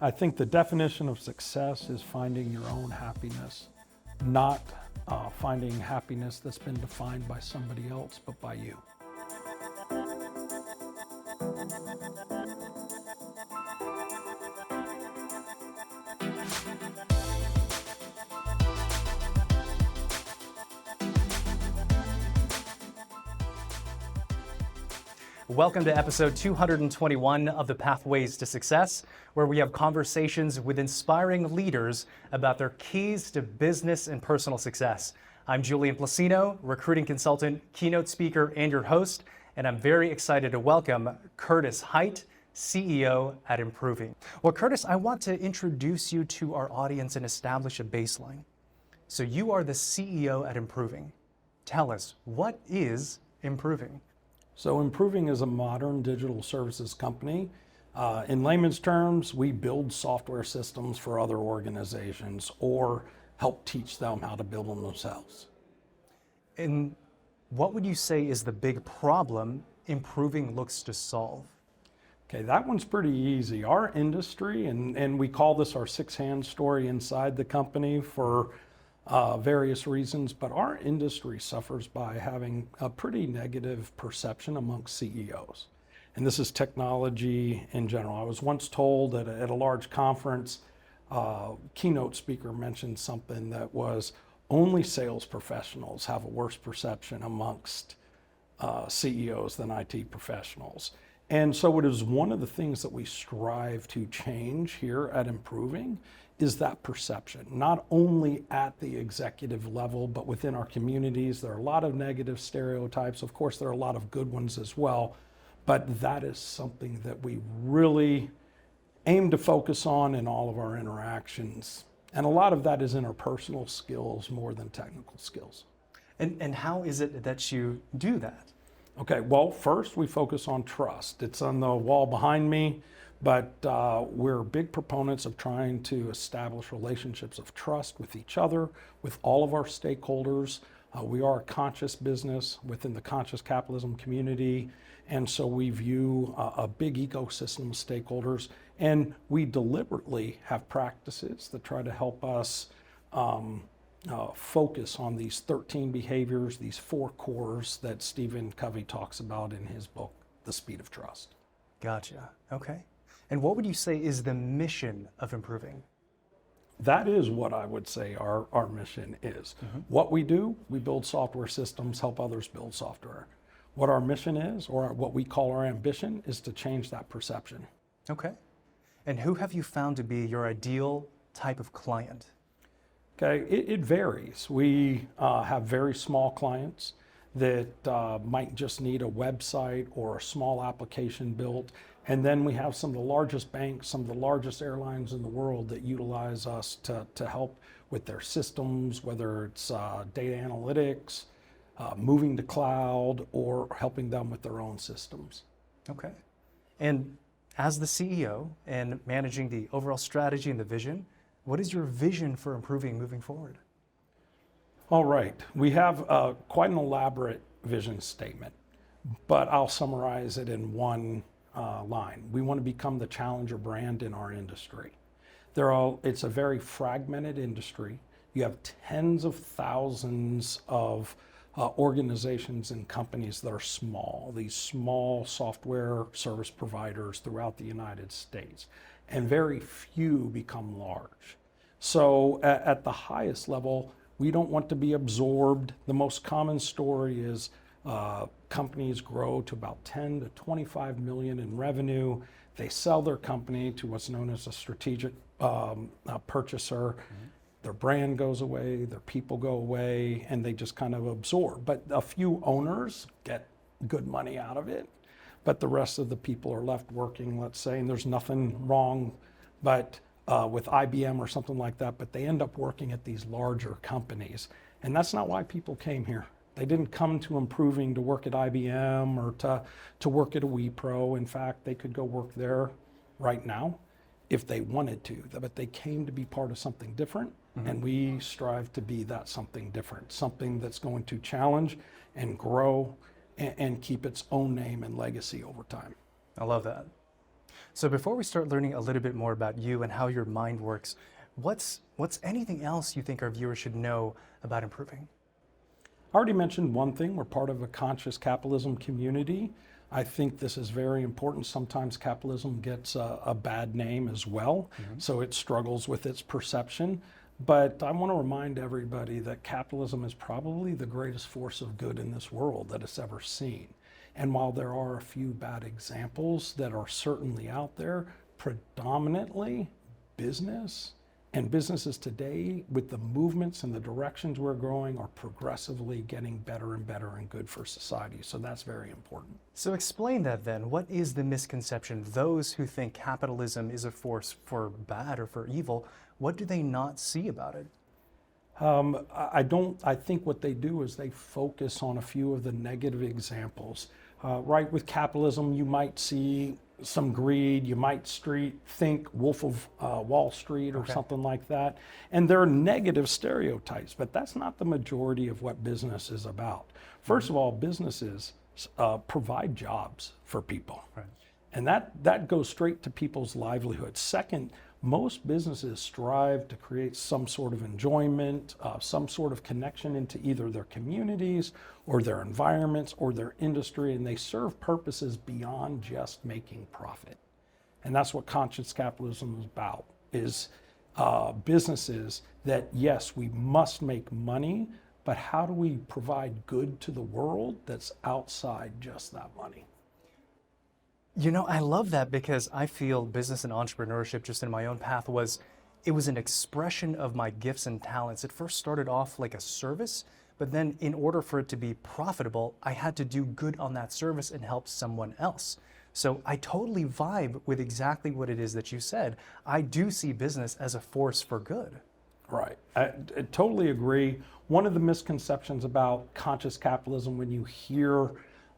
I think the definition of success is finding your own happiness, not finding happiness that's been defined by somebody else, but by you. Welcome to episode 221 of the Pathways to Success, where we have conversations with inspiring leaders about their keys to business and personal success. I'm Julian Placino, recruiting consultant, keynote speaker, and your host, and I'm very excited to welcome Curtis Hite, CEO at Improving. Well, Curtis, I want to introduce you to our audience and establish a baseline. So you are the CEO at Improving. Tell us, what is Improving? So Improving is a modern digital services company. In layman's terms, we build software systems for other organizations or help teach them how to build them themselves. And what would you say is the big problem Improving looks to solve? Okay, that one's pretty easy. Our industry, and we call this our six-hand story inside the company for various reasons, but our industry suffers by having a pretty negative perception amongst CEOs. And this is technology in general. I was once told at a large conference, keynote speaker mentioned something that was only sales professionals have a worse perception amongst CEOs than IT professionals. And so it is one of the things that we strive to change here at Improving is that perception, not only at the executive level, but within our communities. There are a lot of negative stereotypes. Of course, there are a lot of good ones as well, but that is something that we really aim to focus on in all of our interactions. And a lot of that is interpersonal skills more than technical skills. And how is it that you do that? Okay, well, first we focus on trust. It's on the wall behind me, but we're big proponents of trying to establish relationships of trust with each other, with all of our stakeholders. We are a conscious business within the Conscious Capitalism community, and so we view a big ecosystem of stakeholders, and we deliberately have practices that try to help us focus on these 13 behaviors, these 4 cores that Stephen Covey talks about in his book, The Speed of Trust. Gotcha. Okay. And what would you say is the mission of Improving? That is what I would say our mission is. Mm-hmm. What we do, we build software systems, help others build software. What our mission is, or what we call our ambition, is to change that perception. Okay. And who have you found to be your ideal type of client? Okay, it varies. We have very small clients that might just need a website or a small application built. And then we have some of the largest banks, some of the largest airlines in the world that utilize us to help with their systems, whether it's data analytics, moving to cloud, or helping them with their own systems. Okay. And as the CEO and managing the overall strategy and the vision, what is your vision for Improving moving forward? All right. We have quite an elaborate vision statement, but I'll summarize it in one line. We want to become the challenger brand in our industry. It's a very fragmented industry. You have tens of thousands of organizations and companies that are small, these small software service providers throughout the United States, and very few become large. So at the highest level, we don't want to be absorbed. The most common story is companies grow to about 10 to 25 million in revenue. They sell their company to what's known as a strategic purchaser. Mm-hmm. Their brand goes away, their people go away, and they just kind of absorb. But a few owners get good money out of it, but the rest of the people are left working, let's say, and there's nothing wrong but with IBM or something like that, but they end up working at these larger companies. And that's not why people came here. They didn't come to Improving to work at IBM or to work at a Wipro. In fact, they could go work there right now if they wanted to, but they came to be part of something different. Mm-hmm. And we strive to be that something different, something that's going to challenge and grow and keep its own name and legacy over time. I love that. So before we start learning a little bit more about you and how your mind works, what's anything else you think our viewers should know about improving? I already mentioned one thing. We're part of a conscious capitalism community. I think this is very important. Sometimes capitalism gets a bad name as well, so it struggles with its perception. But I want to remind everybody that capitalism is probably the greatest force of good in this world that it's ever seen. And while there are a few bad examples that are certainly out there, predominantly business and businesses today, with the movements and the directions we're going, are progressively getting better and better and good for society. So that's very important. So explain that then. What is the misconception? Those who think capitalism is a force for bad or for evil, what do they not see about it? I think what they do is they focus on a few of the negative examples. Right, with capitalism, you might see some greed, you might think Wolf of Wall Street or something like that. And there are negative stereotypes, but that's not the majority of what business is about. First of all, businesses provide jobs for people. Right. And that goes straight to people's livelihoods. Second, most businesses strive to create some sort of enjoyment, some sort of connection into either their communities or their environments or their industry, and they serve purposes beyond just making profit. And that's what conscious capitalism is about, is businesses that, yes, we must make money, but how do we provide good to the world that's outside just that money? You know, I love that because I feel business and entrepreneurship, just in my own path, it was an expression of my gifts and talents. It first started off like a service, but then in order for it to be profitable, I had to do good on that service and help someone else. So I totally vibe with exactly what it is that you said. I do see business as a force for good. Right. I totally agree. One of the misconceptions about conscious capitalism, when you hear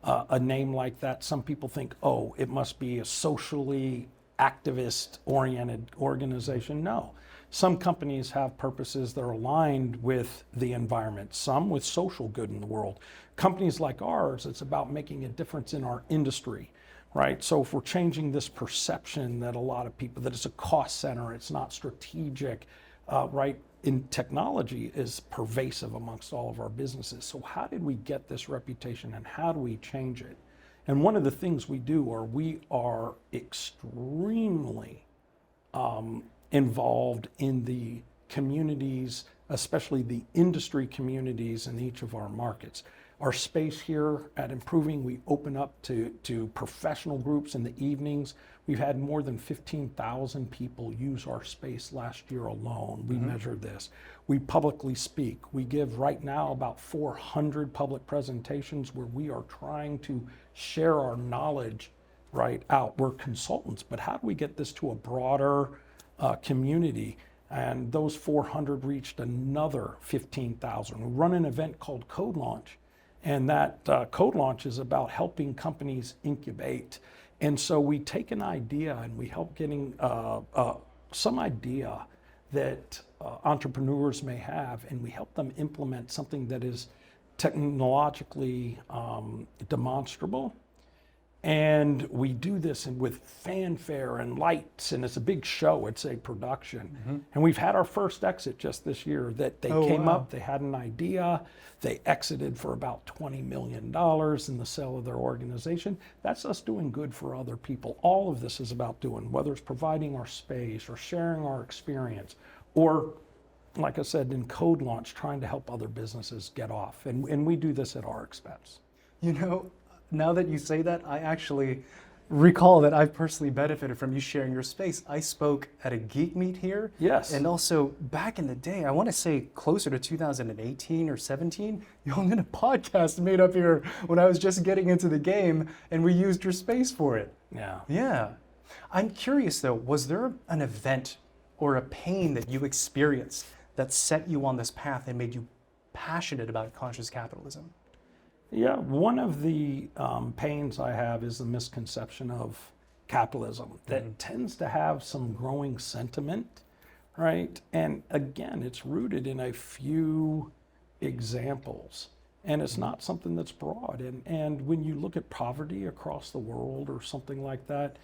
a name like that, some people think, oh, it must be a socially activist-oriented organization. No. Some companies have purposes that are aligned with the environment, some with social good in the world. Companies like ours, it's about making a difference in our industry, right? So if we're changing this perception that a lot of people, that it's a cost center, it's not strategic, right? In technology is pervasive amongst all of our businesses. So how did we get this reputation and how do we change it? And one of the things we do are we are extremely involved in the communities, especially the industry communities in each of our markets. Our space here at Improving, we open up to professional groups in the evenings. We've had more than 15,000 people use our space last year alone. We measured this. We publicly speak. We give right now about 400 public presentations where we are trying to share our knowledge right out. We're consultants, but how do we get this to a broader community? And those 400 reached another 15,000. We run an event called Code Launch. And that Code Launch is about helping companies incubate. And so we take an idea and we help getting some idea that entrepreneurs may have, and we help them implement something that is technologically demonstrable. And we do this with fanfare and lights, and it's a big show, it's a production. And we've had our first exit just this year that they came up, they had an idea, they exited for about $20 million in the sale of their organization. That's us doing good for other people. All of this is about doing, whether it's providing our space or sharing our experience, or like I said, in Code Launch, trying to help other businesses get off. And we do this at our expense. You know, now that you say that, I actually recall that I've personally benefited from you sharing your space. I spoke at a Geek Meet here. Yes. And also back in the day, I want to say closer to 2018 or 17, you had a podcast made up here when I was just getting into the game, and we used your space for it. Yeah. Yeah. I'm curious though, was there an event or a pain that you experienced that set you on this path and made you passionate about conscious capitalism? Yeah, one of the pains I have is the misconception of capitalism that tends to have some growing sentiment, right? And again, it's rooted in a few examples, and it's not something that's broad. And when you look at poverty across the world or something like that,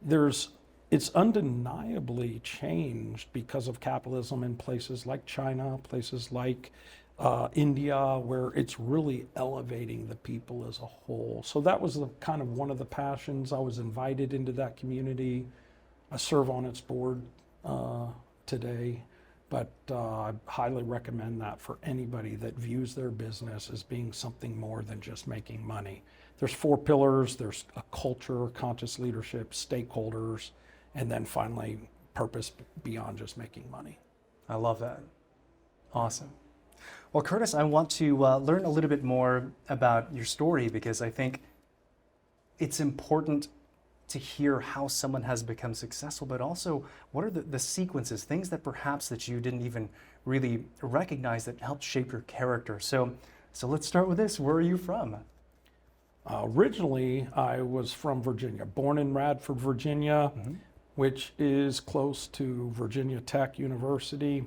it's undeniably changed because of capitalism in places like China, places like India, where it's really elevating the people as a whole. So that was kind of one of the passions. I was invited into that community. I serve on its board today, but I highly recommend that for anybody that views their business as being something more than just making money. There's 4 pillars. There's a culture, conscious leadership, stakeholders, and then finally purpose beyond just making money. I love that. Awesome. Well, Curtis, I want to learn a little bit more about your story, because I think it's important to hear how someone has become successful, but also what are the sequences, things that perhaps that you didn't even really recognize that helped shape your character. So let's start with this. Where are you from? Originally, I was from Virginia, born in Radford, Virginia, which is close to Virginia Tech University.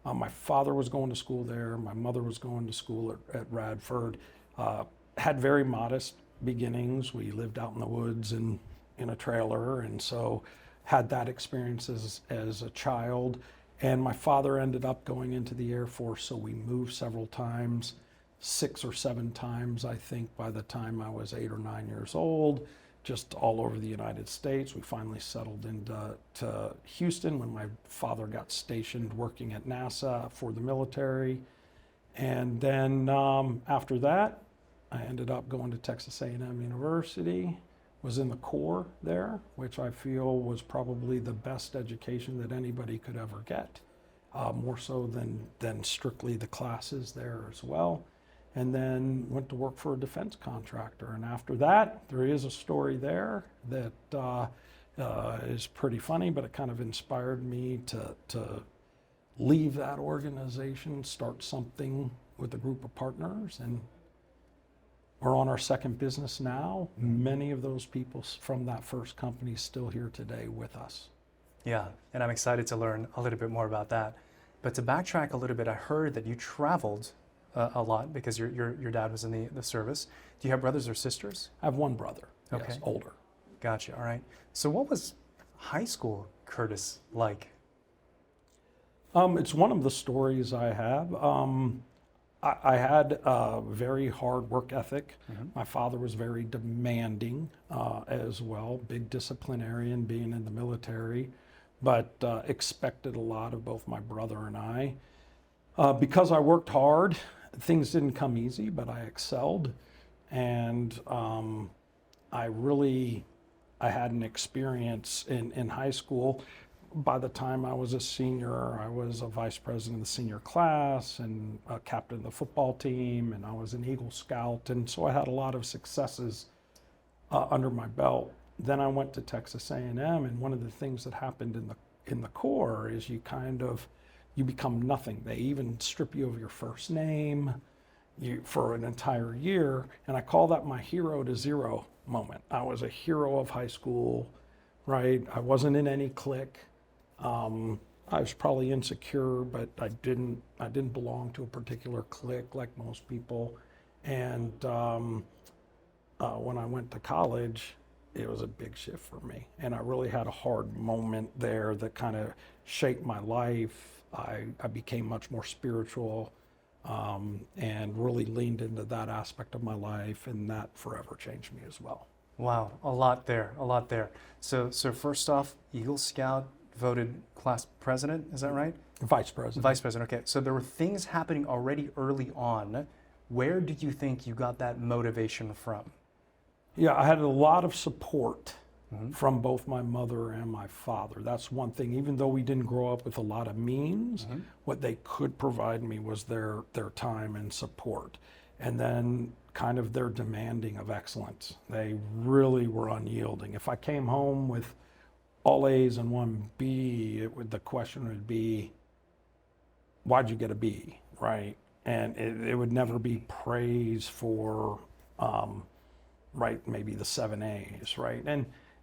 My father was going to school there. My mother was going to school at Radford. Had very modest beginnings. We lived out in the woods and in a trailer, and so had that experience as a child. And my father ended up going into the Air Force, so we moved several times, 6 or 7 times, I think, by the time I was 8 or 9 years old, just all over the United States. We finally settled into Houston when my father got stationed working at NASA for the military. And then after that, I ended up going to Texas A&M University, was in the Corps there, which I feel was probably the best education that anybody could ever get, more so than strictly the classes there as well. And then went to work for a defense contractor. And after that, there is a story there that is pretty funny, but it kind of inspired me to leave that organization, start something with a group of partners. And we're on our 2nd business now. Many of those people from that first company still here today with us. Yeah, and I'm excited to learn a little bit more about that. But to backtrack a little bit, I heard that you traveled a lot because your dad was in the service. Do you have brothers or sisters? I have one brother, Okay. yes, older. Gotcha, all right. So what was high school Curtis like? It's one of the stories I have. I had a very hard work ethic. My father was very demanding as well, big disciplinarian being in the military, but expected a lot of both my brother and I. Because I worked hard, things didn't come easy, but I excelled. And I had an experience in high school. By the time I was a senior, I was a vice president of the senior class and a captain of the football team, and I was an Eagle Scout. And so I had a lot of successes under my belt. Then I went to Texas A&M, and one of the things that happened in the Corps is you become nothing. They even strip you of your first name for an entire year. And I call that my hero to zero moment. I was a hero of high school, right? I wasn't in any clique. I was probably insecure, but I didn't belong to a particular clique like most people. And when I went to college, it was a big shift for me. And I really had a hard moment there that kind of shaped my life. I became much more spiritual and really leaned into that aspect of my life, and that forever changed me as well. Wow, a lot there. So first off, Eagle Scout, voted class president, is that right? Vice president. Vice president, okay. So there were things happening already early on. Where did you think you got that motivation from? Yeah, I had a lot of support from both my mother and my father. That's one thing. Even though we didn't grow up with a lot of means, what they could provide me was their time and support. And then kind of their demanding of excellence. They really were unyielding. If I came home with all A's and 1 B, the question would be, why'd you get a B, right? And it would never be praise for, right, maybe the 7 A's, right?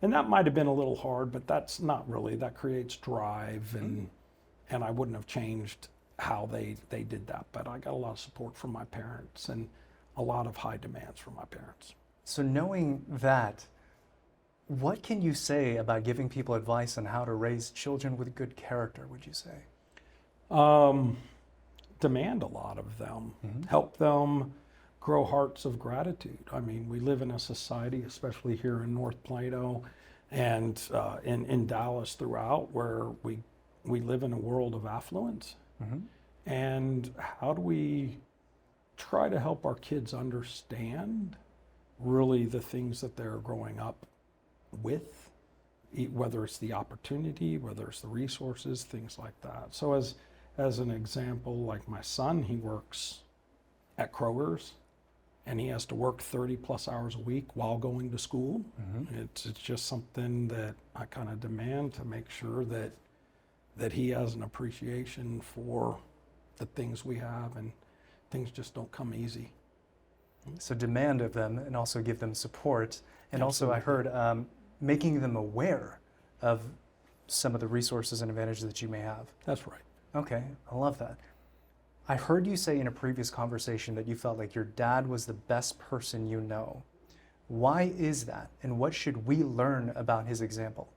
And that might have been a little hard, but that's not really. That creates drive, and I wouldn't have changed how they did that. But I got a lot of support from my parents and a lot of high demands from my parents. So knowing that, What can you say about giving people advice on how to raise children with good character, would you say? Demand a lot of them, help them grow hearts of gratitude. I mean, we live in a society, especially here in North Plano and in Dallas throughout, where we live in a world of affluence. And how do we try to help our kids understand really the things that they're growing up with, whether it's the opportunity, whether it's the resources, things like that. So as an example, like my son, he works at Kroger's and he has to work 30 plus hours a week while going to school. It's just something that I kind of demand to make sure that he has an appreciation for the things we have, and things just don't come easy. So demand of them and also give them support. And Absolutely. also I heard making them aware of some of the resources and advantages that you may have. That's right. Okay, I love that. I heard you say in a previous conversation that you felt like your dad was the best person you know. Why is that? And what should we learn about his example?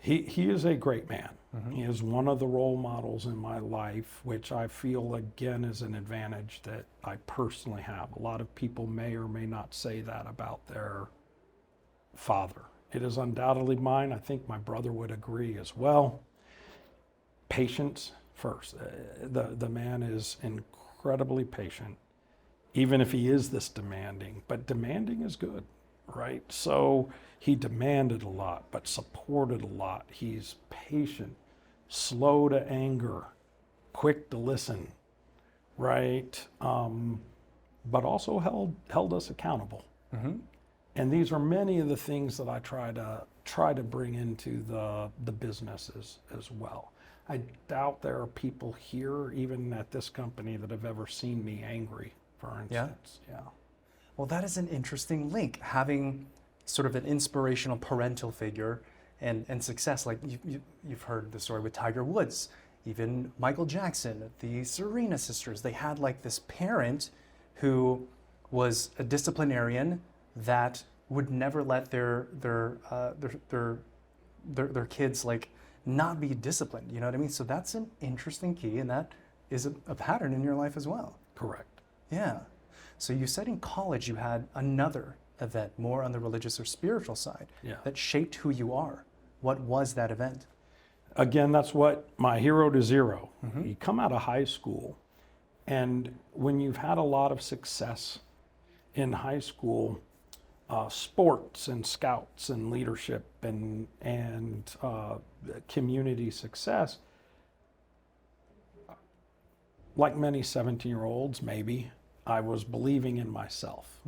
He is a great man. He is one of the role models in my life, which I feel again is an advantage that I personally have. A lot of people may or may not say that about their father. It is undoubtedly mine. I think my brother would agree as well. Patience first. The man is incredibly patient, even if he is this demanding, but demanding is good, right? So he demanded a lot, but supported a lot. He's patient, slow to anger, quick to listen, right? But also held us accountable. And these are many of the things that I try to bring into the businesses as well. I doubt there are people here, even at this company, that have ever seen me angry, for instance. Yeah. Well, that is an interesting link, having sort of an inspirational parental figure and success. Like you've heard the story with Tiger Woods, even Michael Jackson, the Serena sisters. They had like this parent who was a disciplinarian that would never let their kids like not be disciplined. You know what I mean? So that's an interesting key, and that is a pattern in your life as well. Correct. Yeah. So you said in college you had another event, more on the religious or spiritual side, that shaped who you are. What was that event? Again, that's what my hero to zero. You come out of high school, and when you've had a lot of success in high school, sports and scouts and leadership and community success, like many 17-year-olds, maybe, I was believing in myself.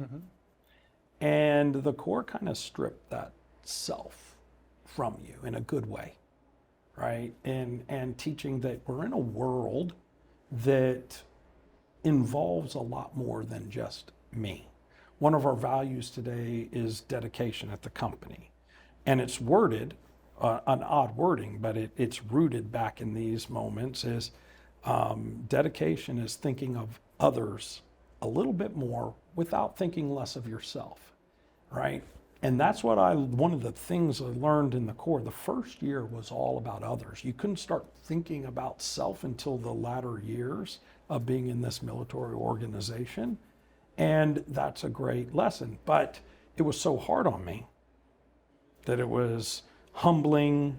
And the Corps kind of stripped that self from you in a good way, right? And teaching that we're in a world that involves a lot more than just me. One of our values today is dedication at the company. And it's worded, an odd wording, but it's rooted back in these moments, is dedication is thinking of others a little bit more without thinking less of yourself, right? And that's what one of the things I learned in the Corps. The first year was all about others. You couldn't start thinking about self until the latter years of being in this military organization. And that's a great lesson. But it was so hard on me that it was humbling.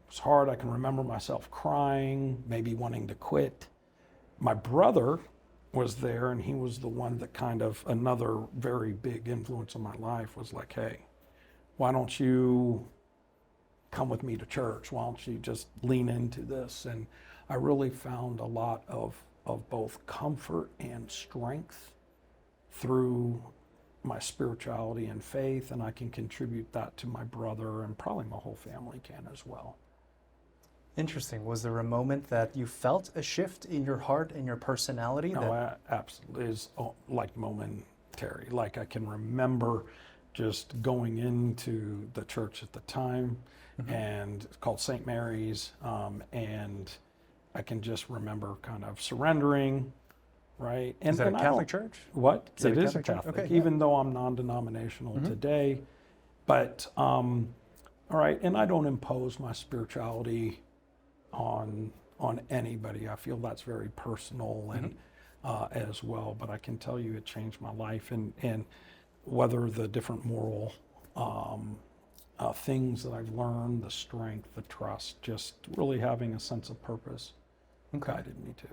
It was hard. I can remember myself crying, maybe wanting to quit. My brother was there, and he was the one that kind of, another very big influence in my life, was like, hey, why don't you come with me to church? Why don't you just lean into this? And I really found a lot of both comfort and strength through my spirituality and faith, and I can contribute that to my brother, and probably my whole family can as well. Interesting. Was there a moment that you felt a shift in your heart and your personality? No, absolutely. It's like momentary. Like I can remember just going into the church at the time, and it's called St. Mary's, and I can just remember kind of surrendering, right? Is that a Catholic church? What? Is it It is a Catholic church? Catholic. Okay, Even though I'm non-denominational today, But, all right, and I don't impose my spirituality on anybody. I feel that's very personal and as well. But I can tell you it changed my life, and whether the different moral things that I've learned, the strength, the trust, just really having a sense of purpose guided me to.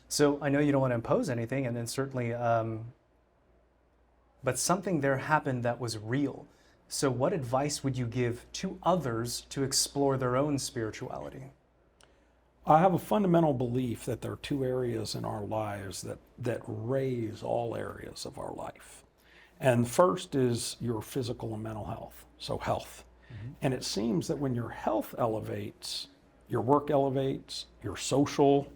So I know you don't want to impose anything, and then certainly, but something there happened that was real. So what advice would you give to others to explore their own spirituality? I have a fundamental belief that there are two areas in our lives that raise all areas of our life. And the first is your physical and mental health, so health. And it seems that when your health elevates, your work elevates, your social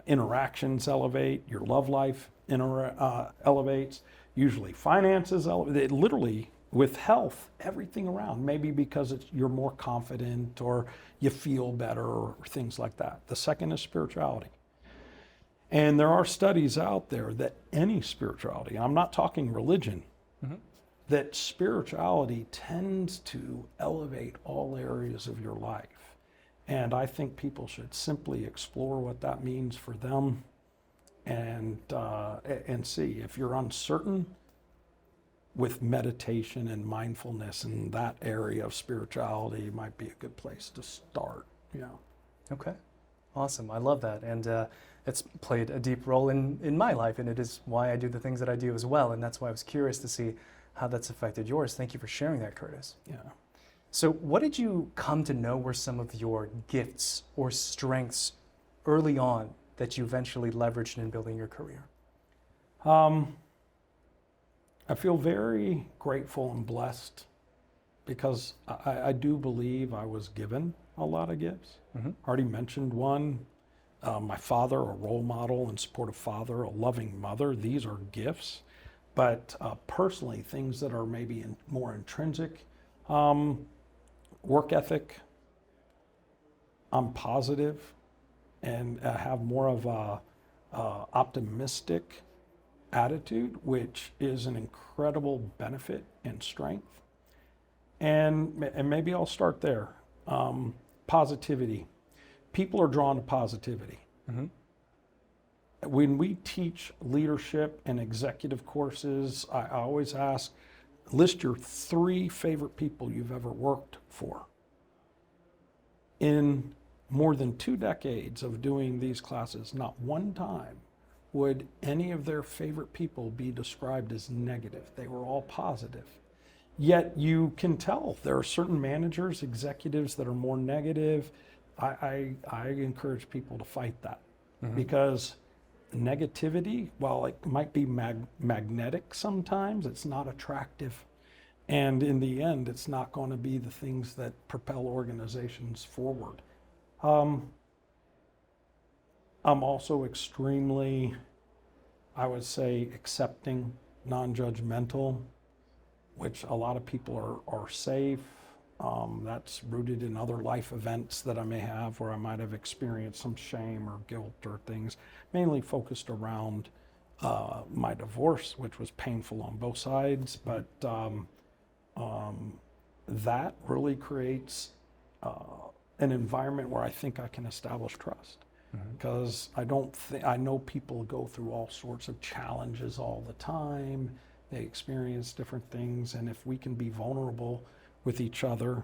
interactions elevate, your love life elevates, usually finances elevate. Literally, with health, everything around, maybe because you're more confident or you feel better or things like that. The second is spirituality. And there are studies out there that any spirituality, and I'm not talking religion, that spirituality tends to elevate all areas of your life. And I think people should simply explore what that means for them and see. If you're uncertain, with meditation and mindfulness in that area of spirituality might be a good place to start. Okay, awesome. I love that. And it's played a deep role in my life, and it is why I do the things that I do as well. And that's why I was curious to see how that's affected yours. Thank you for sharing that, Curtis. Yeah. So what did you come to know were some of your gifts or strengths early on that you eventually leveraged in building your career? I feel very grateful and blessed because I do believe I was given a lot of gifts. Already mentioned one, my father, a role model and supportive father, a loving mother. These are gifts. But personally, things that are maybe more intrinsic, work ethic, I'm positive and have more of a optimistic attitude, which is an incredible benefit and strength. And maybe I'll start there. Positivity. People are drawn to positivity. When we teach leadership and executive courses, I always ask, list your 3 favorite people you've ever worked for. In more than 2 decades of doing these classes, not one time would any of their favorite people be described as negative. They were all positive. Yet you can tell there are certain managers, executives that are more negative. I encourage people to fight that because negativity, while it might be magnetic sometimes, it's not attractive. And in the end, it's not going to be the things that propel organizations forward. I'm also extremely, I would say, accepting, non-judgmental, which a lot of people are safe. That's rooted in other life events that I may have where I might have experienced some shame or guilt or things, mainly focused around my divorce, which was painful on both sides. But that really creates an environment where I think I can establish trust. Because I know people go through all sorts of challenges all the time. They experience different things, and if we can be vulnerable with each other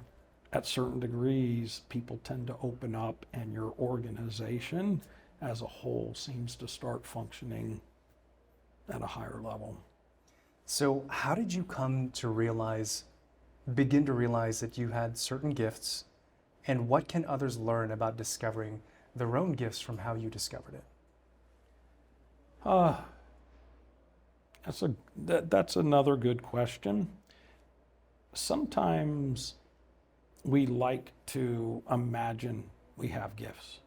at certain degrees, people tend to open up, and your organization as a whole seems to start functioning at a higher level. So how did you come to begin to realize that you had certain gifts, and what can others learn about discovering their own gifts from how you discovered it? That's another good question. Sometimes we like to imagine we have gifts.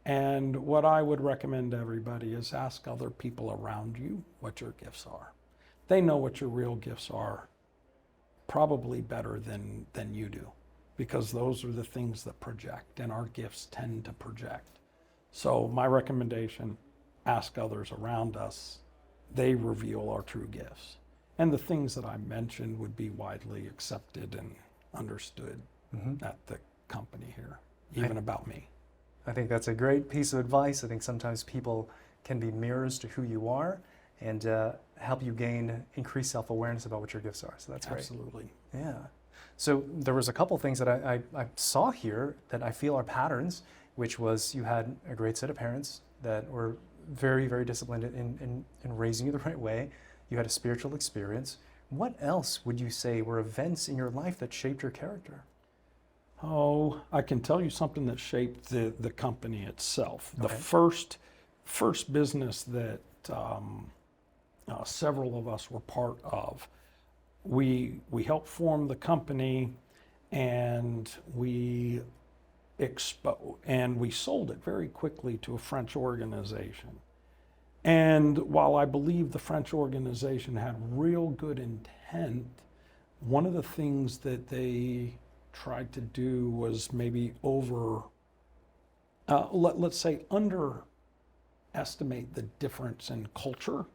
And what I would recommend to everybody is ask other people around you what your gifts are. They know what your real gifts are probably better than you do, because those are the things that project, and our gifts tend to project. So my recommendation, ask others around us they reveal our true gifts. And the things that I mentioned would be widely accepted and understood at the company here, even about me. I think that's a great piece of advice. I think sometimes people can be mirrors to who you are and help you gain increased self-awareness about what your gifts are. So that's great. Absolutely. Yeah. So there was a couple things that I saw here that I feel are patterns, which was you had a great set of parents that were very, very disciplined in raising you the right way. You had a spiritual experience. What else would you say were events in your life that shaped your character? Oh, I can tell you something that shaped the company itself. Okay. The first business that several of us were part of, we helped form the company, and we sold it very quickly to a French organization. And while I believe the French organization had real good intent, one of the things that they tried to do was maybe let's say underestimate the difference in culture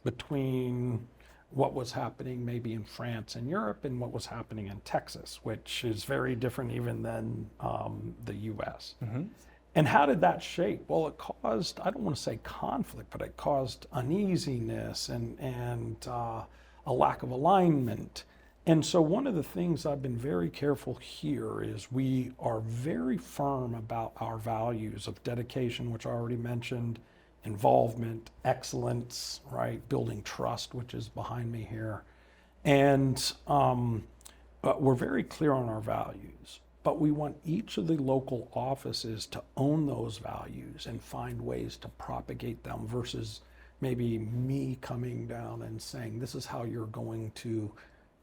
between what was happening maybe in France and Europe and what was happening in Texas, which is very different even than the US. And how did that shape? Well, it caused, I don't want to say conflict, but it caused uneasiness and a lack of alignment. And so one of the things I've been very careful here is we are very firm about our values of dedication, which I already mentioned, involvement, excellence, right? Building trust, which is behind me here. And we're very clear on our values. But we want each of the local offices to own those values and find ways to propagate them versus maybe me coming down and saying, this is how you're going to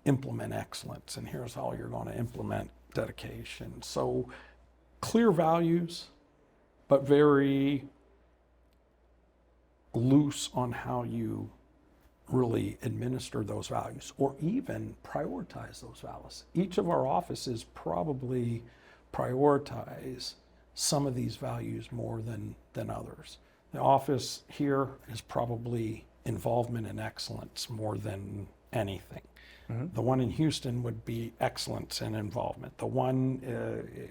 implement excellence and here's how you're going to implement dedication. So clear values, but very loose on how you really administer those values or even prioritize those values. Each of our offices probably prioritize some of these values more than others. The office here is probably involvement in excellence more than anything. The one in Houston would be excellence and involvement. The one,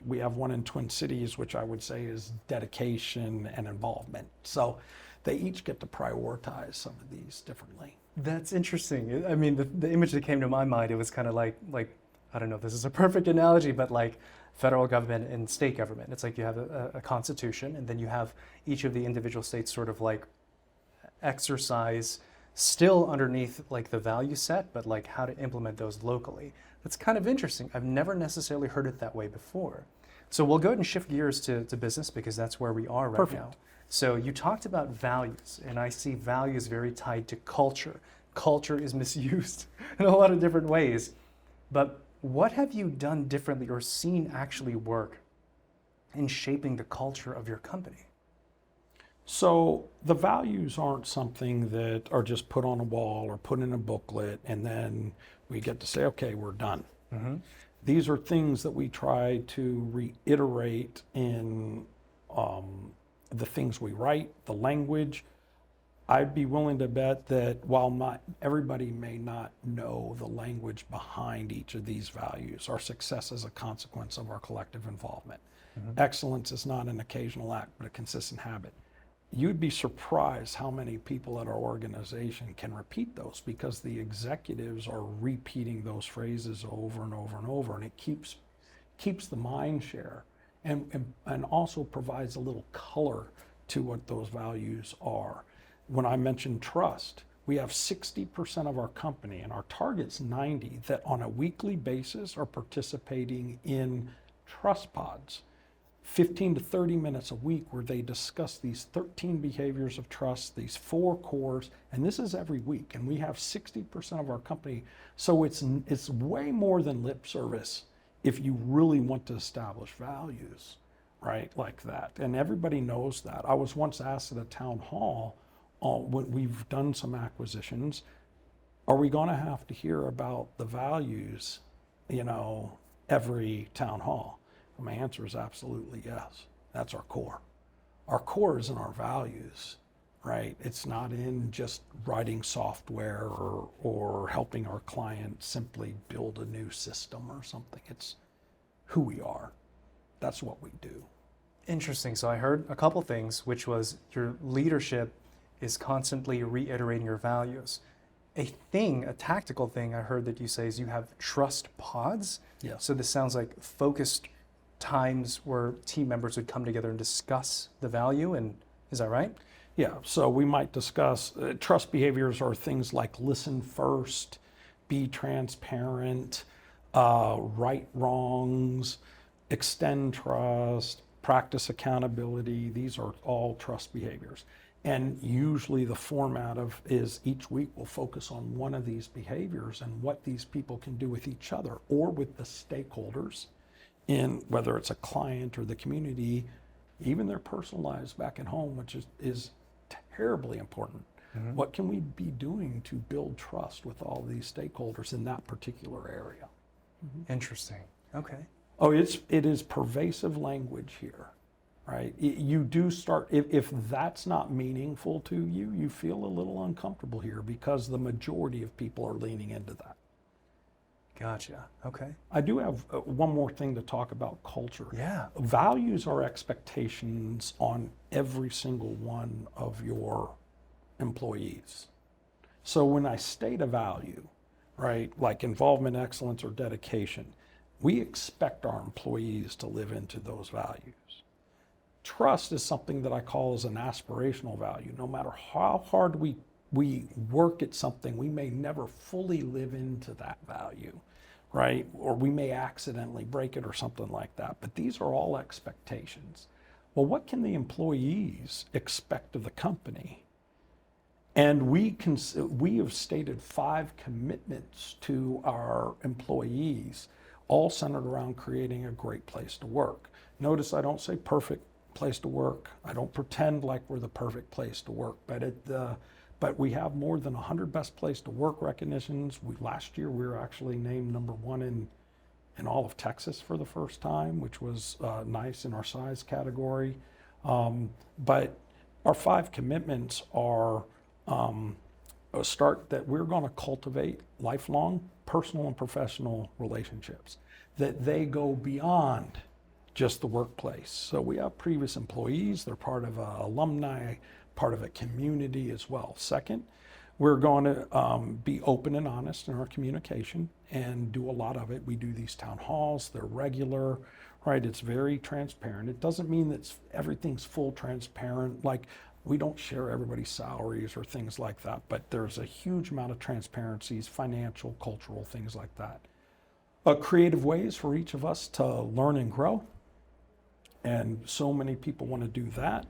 we have one in Twin Cities, which I would say is dedication and involvement. So they each get to prioritize some of these differently. That's interesting. I mean, the image that came to my mind, it was kind of like I don't know if this is a perfect analogy, but like federal government and state government. It's like you have a constitution, and then you have each of the individual states sort of like exercise still underneath like the value set, but like how to implement those locally. That's kind of interesting. I've never necessarily heard it that way before. So we'll go ahead and shift gears to business because that's where we are right now. So you talked about values, and I see values very tied to culture. Culture is misused in a lot of different ways. But what have you done differently or seen actually work in shaping the culture of your company? So the values aren't something that are just put on a wall or put in a booklet and then we get to say, okay, we're done. These are things that we try to reiterate in the things we write, the language. I'd be willing to bet that while not everybody may not know the language behind each of these values, our success is a consequence of our collective involvement. Excellence is not an occasional act, but a consistent habit. You'd be surprised how many people at our organization can repeat those because the executives are repeating those phrases over and over and over, and it keeps the mind share and also provides a little color to what those values are. When I mentioned trust, we have 60% of our company, and our target's 90, that on a weekly basis are participating in trust pods. 15 to 30 minutes a week where they discuss these 13 behaviors of trust, these 4 cores, and this is every week. And we have 60% of our company. So it's way more than lip service if you really want to establish values, right, like that. And everybody knows that. I was once asked at a town hall, when we've done some acquisitions, are we going to have to hear about the values, every town hall? My answer is absolutely yes. That's our core. Our core isn't our values, right? It's not in just writing software or helping our client simply build a new system or something. It's who we are. That's what we do. Interesting. So I heard a couple things, which was your leadership is constantly reiterating your values. A tactical thing I heard that you say is you have trust pods. Yes. So this sounds like focused times where team members would come together and discuss the value, and is that right? Yeah, so we might discuss trust behaviors are things like listen first, be transparent, right wrongs, extend trust, practice accountability. These are all trust behaviors. And usually the format is each week we'll focus on one of these behaviors and what these people can do with each other or with the stakeholders in whether it's a client or the community, even their personal lives back at home, which is terribly important. Mm-hmm. What can we be doing to build trust with all these stakeholders in that particular area? Mm-hmm. Interesting. Okay. Oh, it is pervasive language here, right? You do start, if that's not meaningful to you, you feel a little uncomfortable here because the majority of people are leaning into that. Gotcha. Okay. I do have one more thing to talk about culture. Yeah. Values are expectations on every single one of your employees. So when I state a value, right, like involvement, excellence, or dedication, we expect our employees to live into those values. Trust is something that I call as an aspirational value. No matter how hard we work at something, we may never fully live into that value, right? Or we may accidentally break it or something like that. But these are all expectations. Well, what can the employees expect of the company? And we have stated 5 commitments to our employees, all centered around creating a great place to work. Notice I don't say perfect place to work. I don't pretend like we're the perfect place to work, but we have more than 100 best place to work recognitions. Last year we were actually named #1 in all of Texas for the first time, which was nice in our size category. But our 5 commitments are a start that we're going to cultivate lifelong personal and professional relationships, that they go beyond just the workplace. So we have previous employees, they're part of an alumni, part of a community as well. Second, we're going to be open and honest in our communication and do a lot of it. We do these town halls, they're regular, right? It's very transparent. It doesn't mean that everything's full transparent, like we don't share everybody's salaries or things like that, but there's a huge amount of transparencies, financial, cultural, things like that. Creative ways for each of us to learn and grow. And so many people want to do that.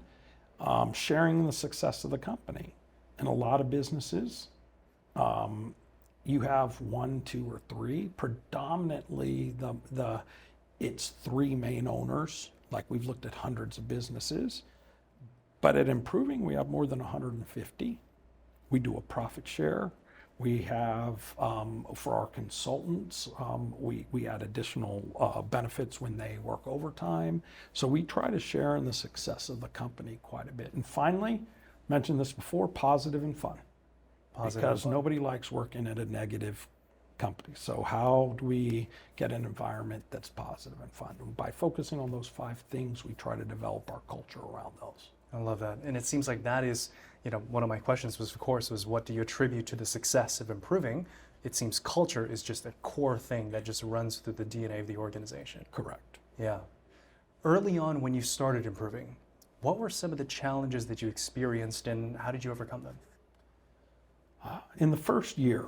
Sharing the success of the company. In a lot of businesses, you have 1, 2, or 3. Predominantly, it's 3 main owners. Like we've looked at hundreds of businesses. But at Improving, we have more than 150. We do a profit share. We have, for our consultants, we add additional benefits when they work overtime. So we try to share in the success of the company quite a bit. And finally, mentioned this before, positive and fun. Because nobody likes working at a negative company. So how do we get an environment that's positive and fun? And by focusing on those 5 things, we try to develop our culture around those. I love that. And it seems like that is, one of my questions was, of course, was what do you attribute to the success of Improving? It seems culture is just a core thing that just runs through the DNA of the organization. Correct. Yeah. Early on when you started Improving, what were some of the challenges that you experienced and how did you overcome them? In the first year,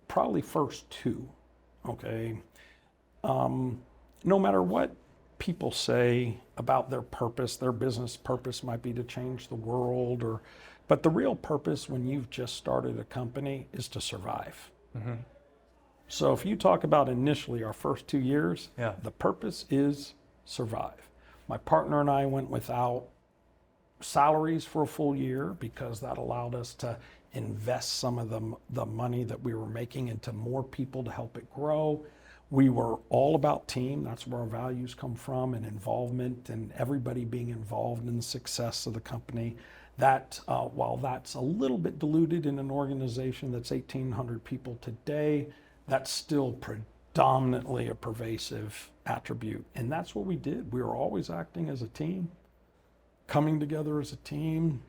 probably first 2, okay, no matter what people say about their purpose, their business purpose might be to change the world, but the real purpose when you've just started a company is to survive. Mm-hmm. So if you talk about initially our first 2 years, the purpose is survive. My partner and I went without salaries for a full year because that allowed us to invest some of the money that we were making into more people to help it grow. We were all about team. That's where our values come from, and involvement and everybody being involved in the success of the company. That, while that's a little bit diluted in an organization that's 1,800 people today, that's still predominantly a pervasive attribute. And that's what we did. We were always acting as a team, coming together as a team.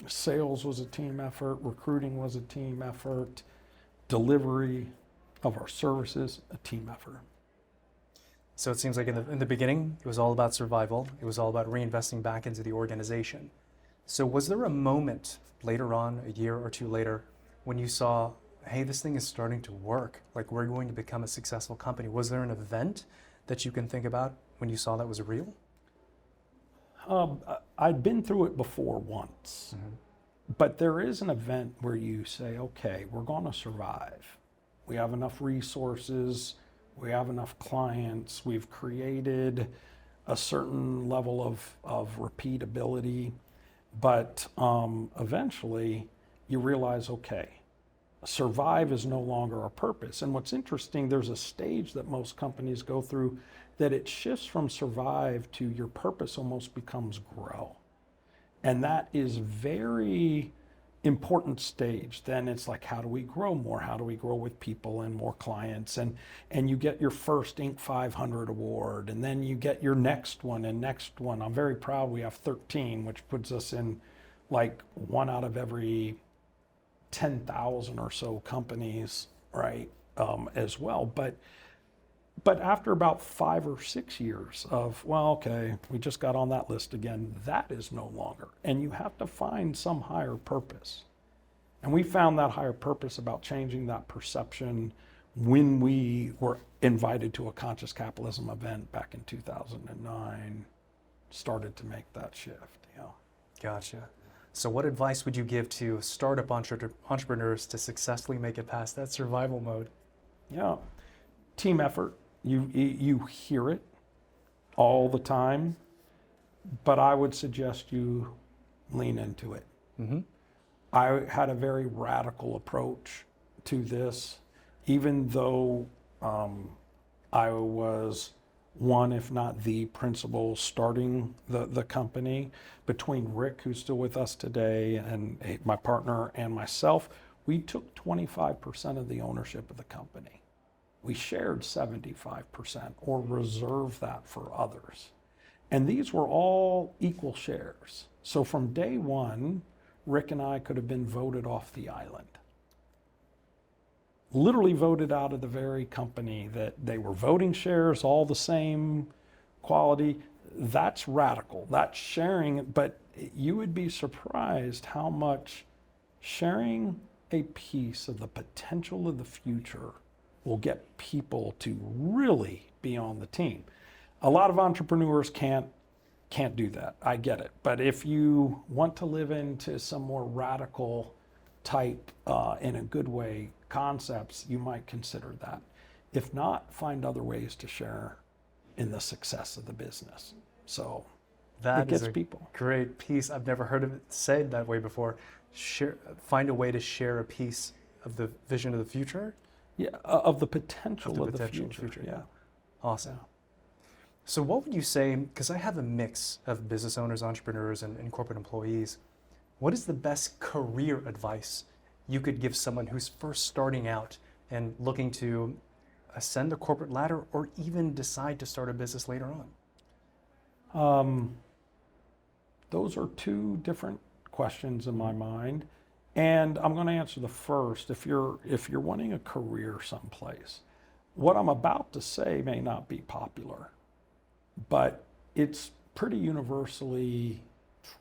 Sales was a team effort, recruiting was a team effort, delivery of our services, a team effort. So it seems like in the beginning, it was all about survival. It was all about reinvesting back into the organization. So was there a moment later on, a year or two later, when you saw, hey, this thing is starting to work, like we're going to become a successful company? Was there an event that you can think about when you saw that was real? I'd been through it before once, but there is an event where you say, okay, we're going to survive. We have enough resources, we have enough clients, we've created a certain level of repeatability. But eventually you realize, okay, survive is no longer a purpose. And what's interesting, there's a stage that most companies go through that it shifts from survive to your purpose almost becomes grow. And that is very important stage. Then it's like, how do we grow more? How do we grow with people and more clients? And you get your first Inc. 500 award, and then you get your next one and next one. I'm very proud we have 13, which puts us in like one out of every 10,000 or so companies, right? As well. But after about 5 or 6 years of, well, okay, we just got on that list again, that is no longer. And you have to find some higher purpose. And we found that higher purpose about changing that perception when we were invited to a Conscious Capitalism event back in 2009, started to make that shift. Yeah. Gotcha. So what advice would you give to startup entrepreneurs to successfully make it past that survival mode? Yeah. Team effort. You hear it all the time, but I would suggest you lean into it. I had a very radical approach to this, even though I was one, if not the principal starting the company. Between Rick, who's still with us today, and my partner and myself, we took 25% of the ownership of the company. We shared 75% or reserved that for others. And these were all equal shares. So from day one, Rick and I could have been voted off the island. Literally voted out of the very company that they were voting shares, all the same quality. That's radical, that's sharing, but you would be surprised how much sharing a piece of the potential of the future will get people to really be on the team. A lot of entrepreneurs can't do that. I get it. But if you want to live into some more radical type, in a good way, concepts, you might consider that. If not, find other ways to share in the success of the business. So that it gets is a people. Great piece. I've never heard of it said that way before. Find a way to share a piece of the vision of the future. Yeah, of the potential of the future. Yeah. Awesome. Yeah. So what would you say, because I have a mix of business owners, entrepreneurs, and corporate employees, what is the best career advice you could give someone who's first starting out and looking to ascend the corporate ladder or even decide to start a business later on? Those are two different questions in my mind. And I'm going to answer the first. If you're wanting a career someplace, what I'm about to say may not be popular, but it's pretty universally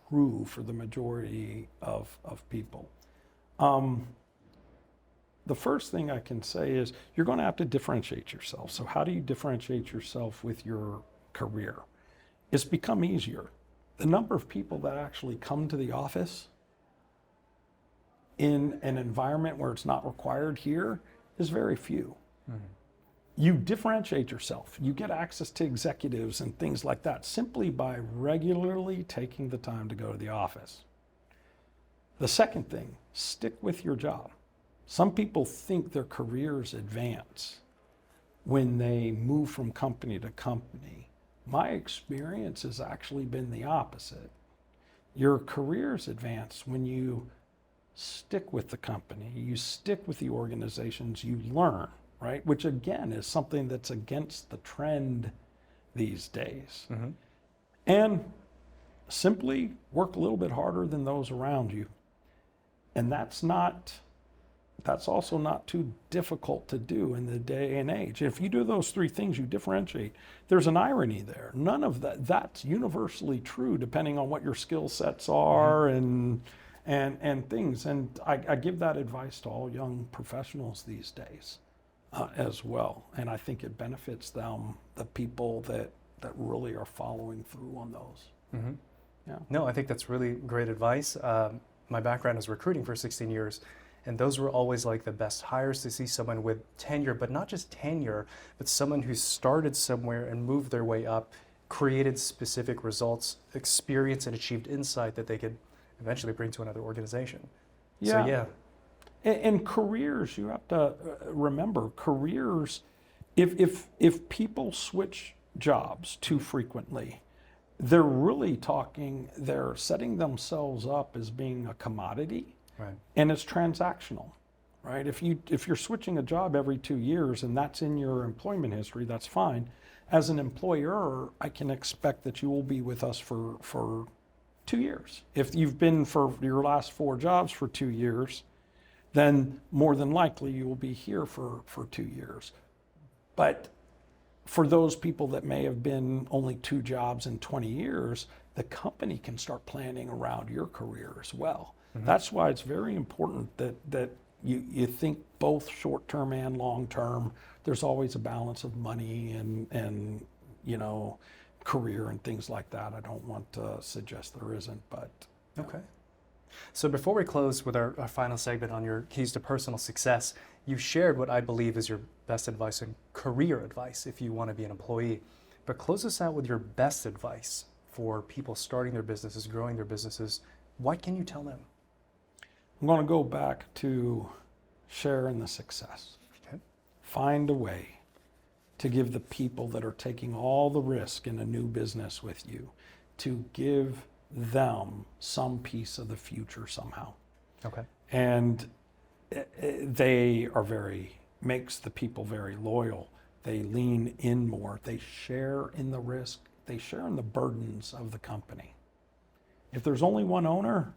true for the majority of people. The first thing I can say is you're going to have to differentiate yourself. So how do you differentiate yourself with your career? It's become easier. The number of people that actually come to the office in an environment where it's not required here is very few. You differentiate yourself. You get access to executives and things like that simply by regularly taking the time to go to the office. The second thing, stick with your job. Some people think their careers advance when they move from company to company. My experience has actually been the opposite. Your careers advance when you stick with the company, you stick with the organizations, you learn, right? Which again is something that's against the trend these days. Mm-hmm. And simply work a little bit harder than those around you. And that's also not too difficult to do in the day and age. If you do those three things, you differentiate. There's an irony there. None of that's universally true depending on what your skill sets are and things. And I give that advice to all young professionals these days as well. And I think it benefits them, the people that really are following through on those. Mm-hmm. Yeah. No, I think that's really great advice. My background is recruiting for 16 years, and those were always like the best hires to see someone with tenure, but not just tenure, but someone who started somewhere and moved their way up, created specific results, experience and achieved insight that they could eventually bring to another organization. Yeah. So yeah. And careers, you have to remember, careers, if people switch jobs too frequently, they're setting themselves up as being a commodity, Right. and it's transactional, right? If you're switching a job every 2 years and that's in your employment history, that's fine. As an employer, I can expect that you will be with us for 2 years. If you've been for your last 4 jobs for 2 years, then more than likely you will be here for 2 years. But for those people that may have been only 2 jobs in 20 years, the company can start planning around your career as well. Mm-hmm. That's why it's very important that you think both short-term and long-term. There's always a balance of money and career and things like that. I don't want to suggest there isn't, but. Okay. So before we close with our final segment on your keys to personal success, you shared what I believe is your best advice and career advice if you want to be an employee. But close us out with your best advice for people starting their businesses, growing their businesses. What can you tell them? I'm going to go back to share in the success. Okay. Find a way to give the people that are taking all the risk in a new business with you, to give them some piece of the future somehow. Okay. And makes the people very loyal. They lean in more. They share in the risk. They share in the burdens of the company. If there's only one owner,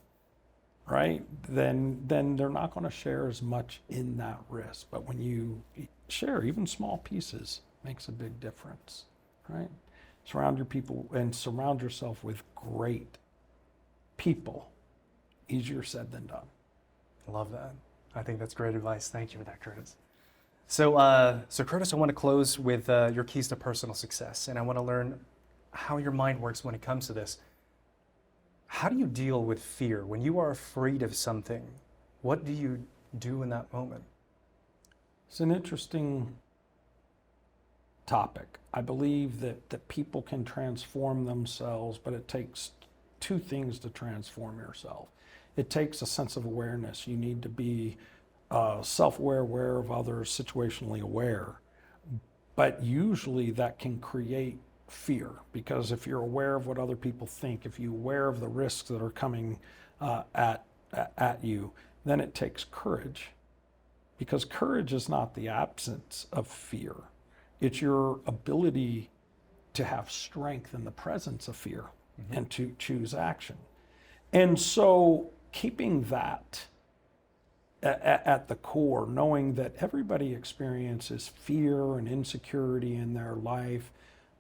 right, then they're not going to share as much in that risk. But when you share even small pieces, makes a big difference, right? Surround yourself with great people. Easier said than done. Love that. I think that's great advice. Thank you for that, Curtis. So Curtis, I want to close with your keys to personal success, and I want to learn how your mind works when it comes to this. How do you deal with fear? When you are afraid of something, what do you do in that moment? It's an interesting topic. I believe that people can transform themselves, but it takes 2 things to transform yourself. It takes a sense of awareness. You need to be self-aware, aware of others, situationally aware. But usually that can create fear, because if you're aware of what other people think, if you're aware of the risks that are coming at you, then it takes courage. Because courage is not the absence of fear. It's your ability to have strength in the presence of fear, mm-hmm. and to choose action. And so keeping that at the core, knowing that everybody experiences fear and insecurity in their life,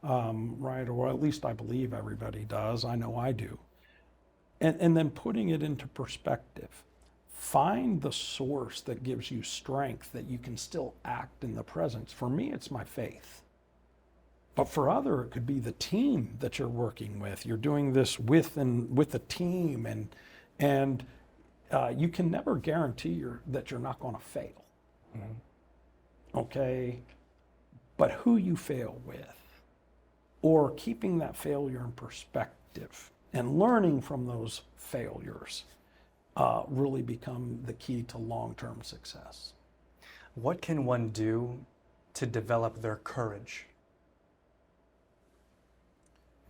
right? Or at least I believe everybody does. I know I do. And then putting it into perspective. Find the source that gives you strength that you can still act in the presence. For me, it's my faith. But for other, it could be the team that you're working with. You're doing this with a team, and you can never guarantee that you're not going to fail. Mm-hmm. Okay? But who you fail with, or keeping that failure in perspective and learning from those failures, really become the key to long-term success. What can one do to develop their courage?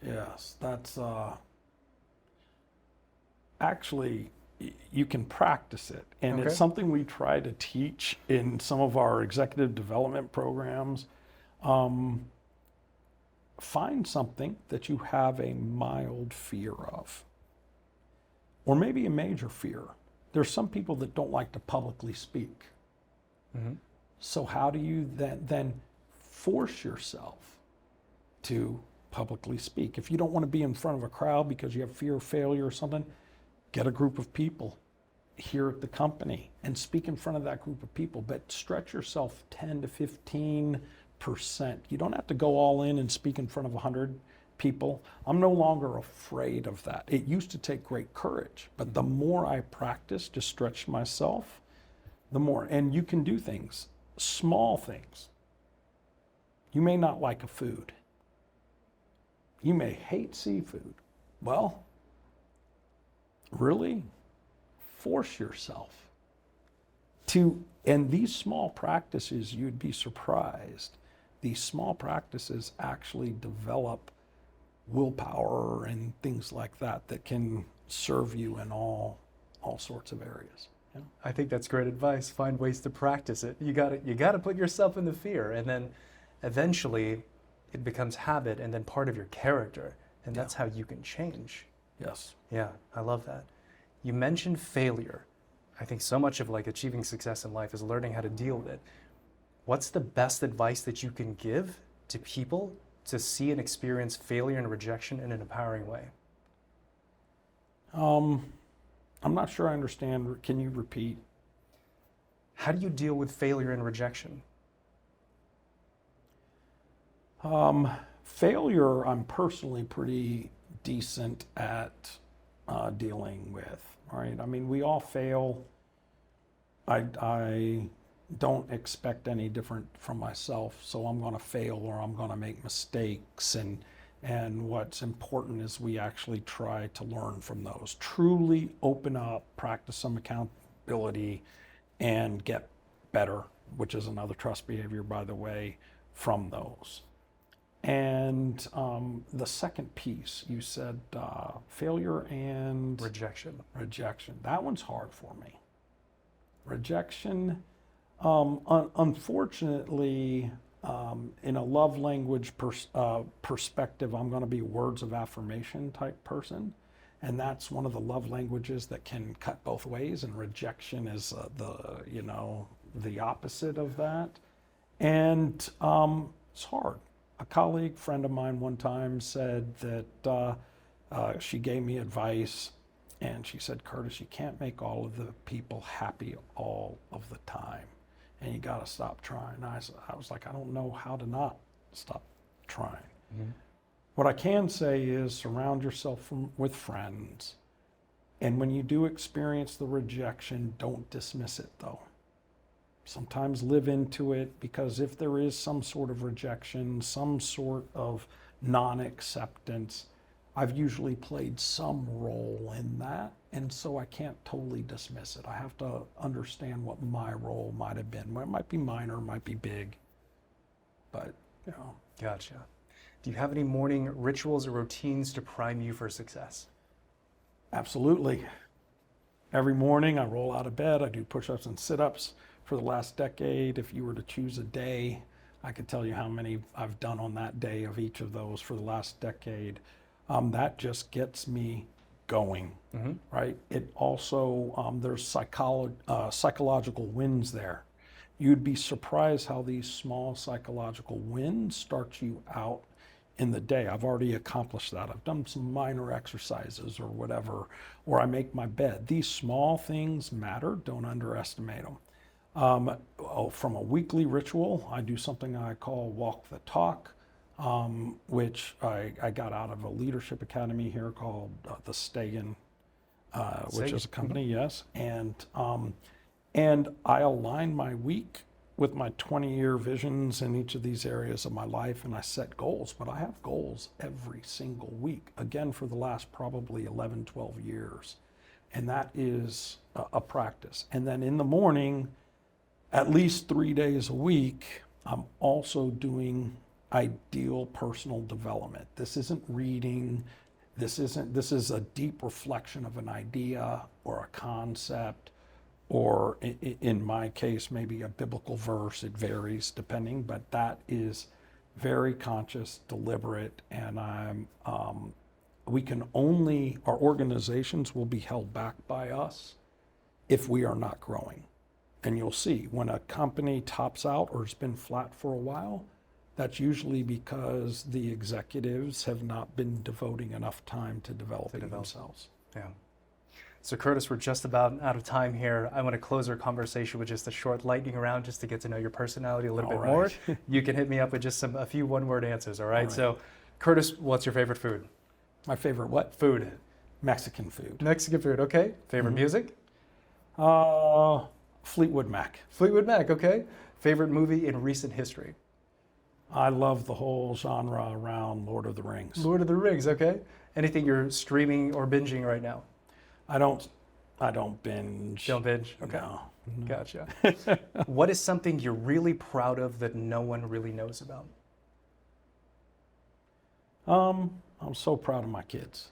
Yes, actually, you can practice it. And Okay. it's something we try to teach in some of our executive development programs. Find something that you have a mild fear of, or maybe a major fear. There's some people that don't like to publicly speak. Mm-hmm. So how do you then force yourself to publicly speak? If you don't want to be in front of a crowd because you have fear of failure or something, get a group of people here at the company and speak in front of that group of people, but stretch yourself 10 to 15%. You don't have to go all in and speak in front of 100 people. I'm no longer afraid of that. It used to take great courage, but the more I practice to stretch myself, the more. And you can do things, small things. You may not like a food. You may hate seafood. Well, really force yourself to, and these small practices, you'd be surprised, these small practices actually develop willpower and things like that that can serve you in all sorts of areas. Yeah. I think that's great advice. Find ways to practice it. You got to put yourself in the fear, and then eventually it becomes habit and then part of your character, and that's how you can change. Yes. Yeah, I love that. You mentioned failure. I think so much of like achieving success in life is learning how to deal with it. What's the best advice that you can give to people to see and experience failure and rejection in an empowering way? I'm not sure I understand. Can you repeat? How do you deal with failure and rejection? Failure, I'm personally pretty decent at dealing with, right? I mean, we all fail. I don't expect any different from myself, so I'm going to fail or I'm going to make mistakes. And what's important is we actually try to learn from those. Truly open up, practice some accountability, and get better, which is another trust behavior, by the way, from those. And the second piece, you said failure and Rejection. rejection. That one's hard for me. Rejection, unfortunately, in a love language perspective, I'm going to be a words of affirmation type person. And that's one of the love languages that can cut both ways. And rejection is the opposite of that. And it's hard. A colleague, friend of mine one time said that she gave me advice, and she said, Curtis, you can't make all of the people happy all of the time, and you got to stop trying. And I was like, I don't know how to not stop trying. Mm-hmm. What I can say is surround yourself with friends, and when you do experience the rejection, don't dismiss it though. Sometimes live into it, because if there is some sort of rejection, some sort of non-acceptance, I've usually played some role in that, and so I can't totally dismiss it. I have to understand what my role might have been. It might be minor, it might be big, but you know. Gotcha. Do you have any morning rituals or routines to prime you for success? Absolutely. Every morning I roll out of bed, I do push-ups and sit-ups. For the last decade, if you were to choose a day, I could tell you how many I've done on that day of each of those for the last decade. That just gets me going, mm-hmm. right? It also, there's psychological wins there. You'd be surprised how these small psychological wins start you out in the day. I've already accomplished that. I've done some minor exercises or whatever, or I make my bed. These small things matter. Don't underestimate them. From a weekly ritual, I do something I call walk the talk, which I got out of a leadership academy here called the Stegen, which is a company, yes. And I align my week with my 20-year visions in each of these areas of my life, and I set goals. But I have goals every single week, again, for the last probably 11, 12 years. And that is a practice. And then in the morning, at least 3 days a week, I'm also doing ideal personal development. This isn't reading, This is a deep reflection of an idea or a concept, or in my case, maybe a biblical verse. It varies depending, but that is very conscious, deliberate, and our organizations will be held back by us if we are not growing. And you'll see when a company tops out or has been flat for a while, that's usually because the executives have not been devoting enough time to developing themselves. Yeah. So Curtis, we're just about out of time here. I want to close our conversation with just a short lightning round just to get to know your personality a little bit more. You can hit me up with just a few one-word answers, all right? So Curtis, what's your favorite food? My favorite what? Food. Mexican food. Mexican food, okay. Favorite music? Fleetwood Mac. Fleetwood Mac, okay. Favorite movie in recent history? I love the whole genre around Lord of the Rings. Lord of the Rings, okay. Anything you're streaming or binging right now? I don't binge. Don't binge? Okay. No. Gotcha. What is something you're really proud of that no one really knows about? I'm so proud of my kids.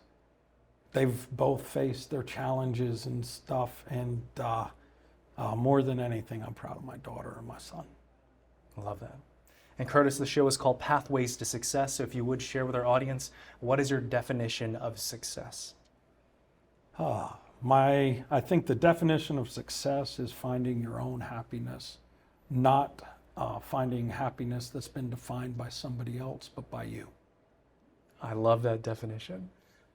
They've both faced their challenges and stuff, and more than anything, I'm proud of my daughter and my son. I love that. And Curtis, the show is called Pathways to Success. So if you would share with our audience, what is your definition of success? I think the definition of success is finding your own happiness, not finding happiness that's been defined by somebody else, but by you. I love that definition.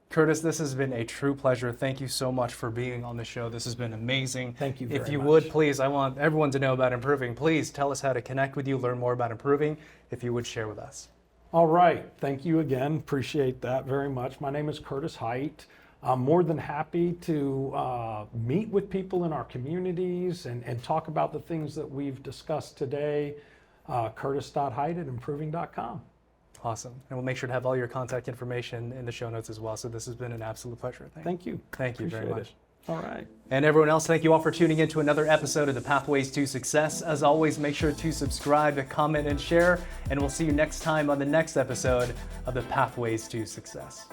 Curtis, this has been a true pleasure. Thank you so much for being on the show. This has been amazing. Thank you very much. If you would, please, I want everyone to know about Improving. Please tell us how to connect with you, learn more about Improving, if you would share with us. All right. Thank you again. Appreciate that very much. My name is Curtis Hite. I'm more than happy to meet with people in our communities and talk about the things that we've discussed today. Curtis.Hite@improving.com. Awesome. And we'll make sure to have all your contact information in the show notes as well. So this has been an absolute pleasure. Thank you. Thank you very much. All right. And everyone else, thank you all for tuning in to another episode of the Pathways to Success. As always, make sure to subscribe, comment, and share. And we'll see you next time on the next episode of the Pathways to Success.